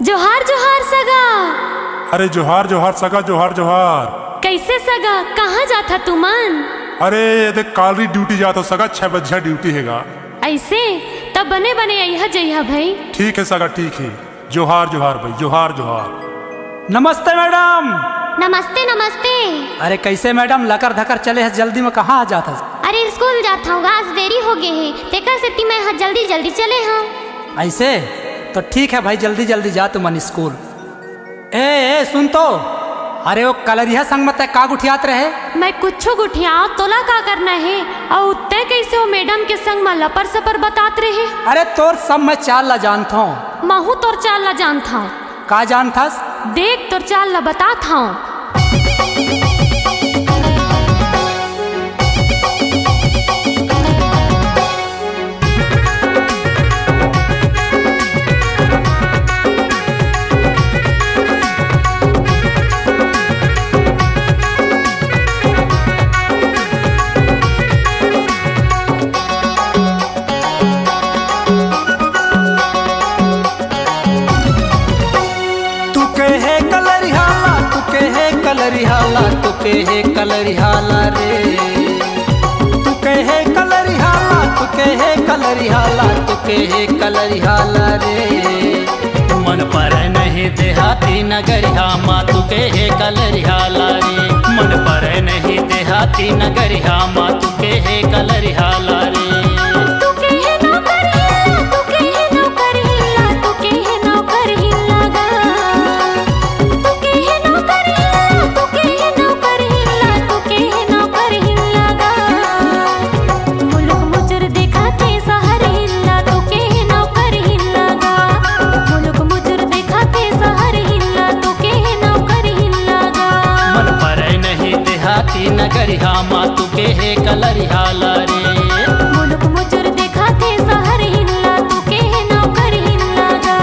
जोहार जोहार सगा। अरे जोहार जोहार सगा, जोहार जोहार। कैसे सगा, कहाँ जाता तू मन? अरे देख कालरी ड्यूटी जाता सगा, 6 बजे ड्यूटी हैगा। ऐसे तब बने बने अइहा जइहा भाई। ठीक है सगा, ठीक है। जोहार जोहार भाई, जोहार जोहार। नमस्ते मैडम। नमस्ते नमस्ते। अरे कैसे मैडम, लकर धकर चले है, जल्दी में कहाँ आ जाता? अरे स्कूल जाता हूँ, आज देरी हो गए है, तेकर से मैं जल्दी जल्दी चले हाँ। ऐसे तो ठीक है भाई, जल्दी जल्दी जा तू मन स्कूल। ए सुन तो, अरे वो कलरिया संग मत का गुठियात रहे? मैं कुछो गुठिया तोला का करना है और उत्ते कैसे वो मैडम के संग में लपर सपर बतात रहे। अरे तोर सब मैं चाल ला जानता हूँ। महू तोर चाल ला जानता हूँ। का जानथास? देख तोर चाल ला बतात हूँ। कलरिहाला तू कहे कलरिहाला रे, तू कहे कलरिहाला, तू कहे कलरिहाला, तू कहे कलरिहाला रे। मन पर नहीं देहाती नगरिया माँ, तू कहे कलरिहाला रे। मन पर नहीं देहाती नगरिया माँ, तू कहे कलरिहाला रे। नगरिया माँ तू कहे कलरिहाला रे। मुलुक मुचुर देखा थे सहर हिल्ला, तू कहे नौकर हिल्ला गा।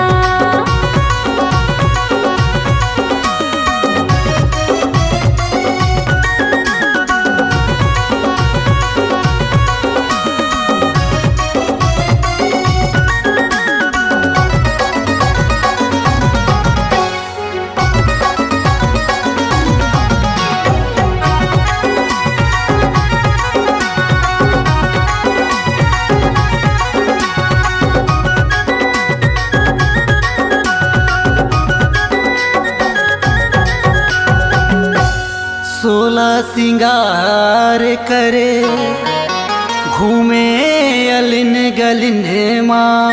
सोला सिंगार करे घूमे अलिन गलिन माँ,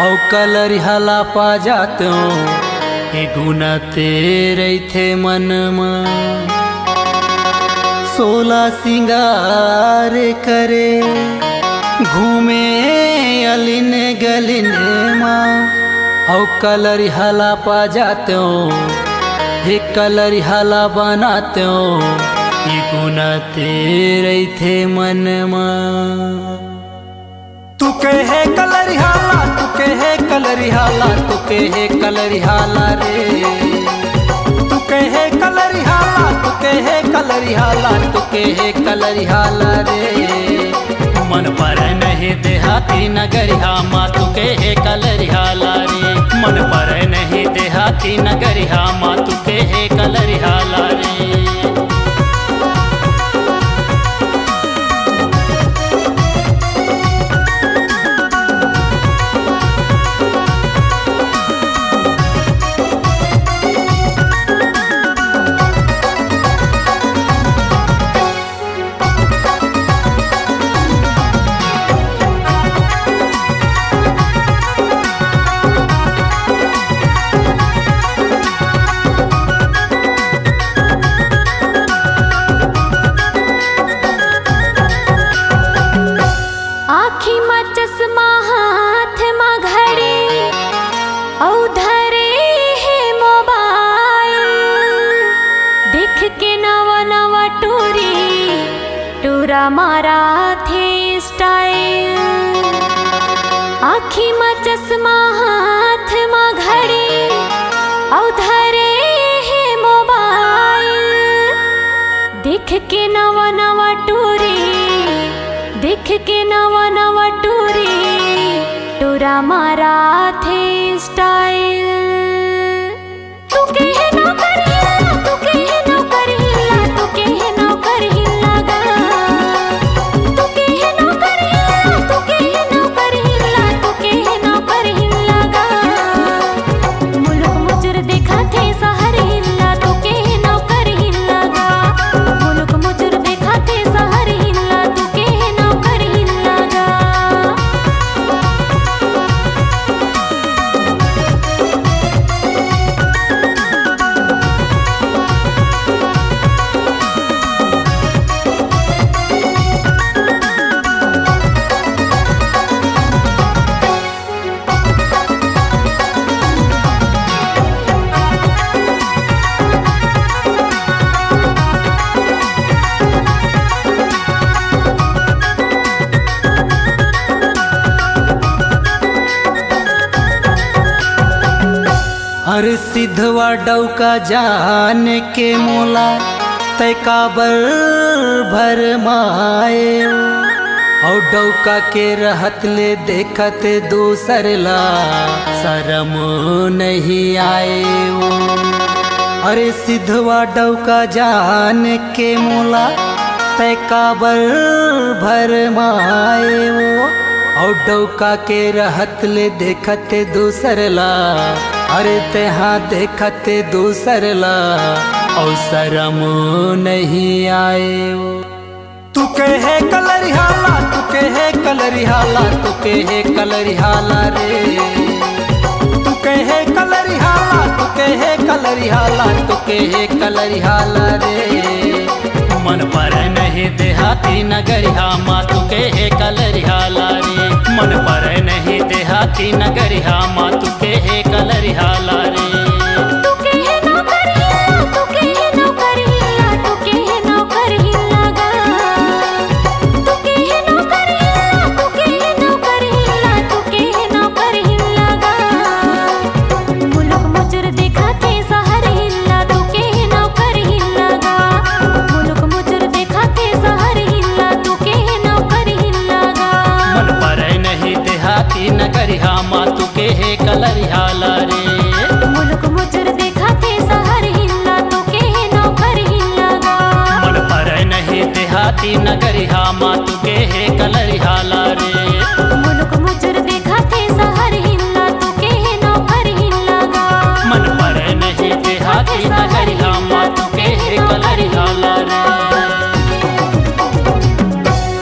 औ कलरिहाला पा जाते हे गुना तेरे थे मन माँ। सोला सिंगार करे घूमे अलिन गलिन माँ, औ कलरिहाला पा जाते हे कलरिहाला बनाते हो, ये गुना तेरे थे मन माँ। तू कहे कलरिहाला, तू कहे कलरिहाला, तू कहे कलरिहाला रे। तू कहे कलरिहाला, तू कहे कलरिहाला, तू कहे कलरिहाला रे। मन पर नहीं देहाती नगरिया माँ, तू कहे कलरिहाला रे। मन पर नहीं देहाती नगरिया माँ, तू कहे कलरिहाला रे। मारा थे स्टाइल, आँखी में चश्मा हाथ में घड़ी, औ धरे है मोबाइल। देख के नवा नवा टूरी, देख के नवा नवा टूरी, टूरा मारा थे स्टाइल। अरे सिद्धवा डौका जान के मोला तै काबर भर माए और डौका के रहत ले देखत दूसर ला शरम नहीं आए वो। अरे सिद्धवा डौका जान के मोला तै काबर भर माए वो और डौका के रहत ले देखत दूसर ला। अरे तेहाँ देखत दूसर ला और शरम नहीं आए वो। तू कहे कलरिहाला तू कहे कलरिहाला तू कहे कलरिहाला रे। तू कहे कलरिहाला तू कहे कलरिहाला तू कहे कलरिहाला रे। मन पर नहीं देहाती नगरिया माँ तू कहे कलरिहाला रे। मन पर नहीं देहाती नगरिया माँ तू कहे कलरिहाला रे। नगरिया माँ तू कहे कलरिहाला रे। मुलुक मुचुर देखाते शहर हिल्ला तू कहे नौकर हिल्ला गा। मन पर नहीं देहाती नगरिया माँ तू कहे कलरिहाला।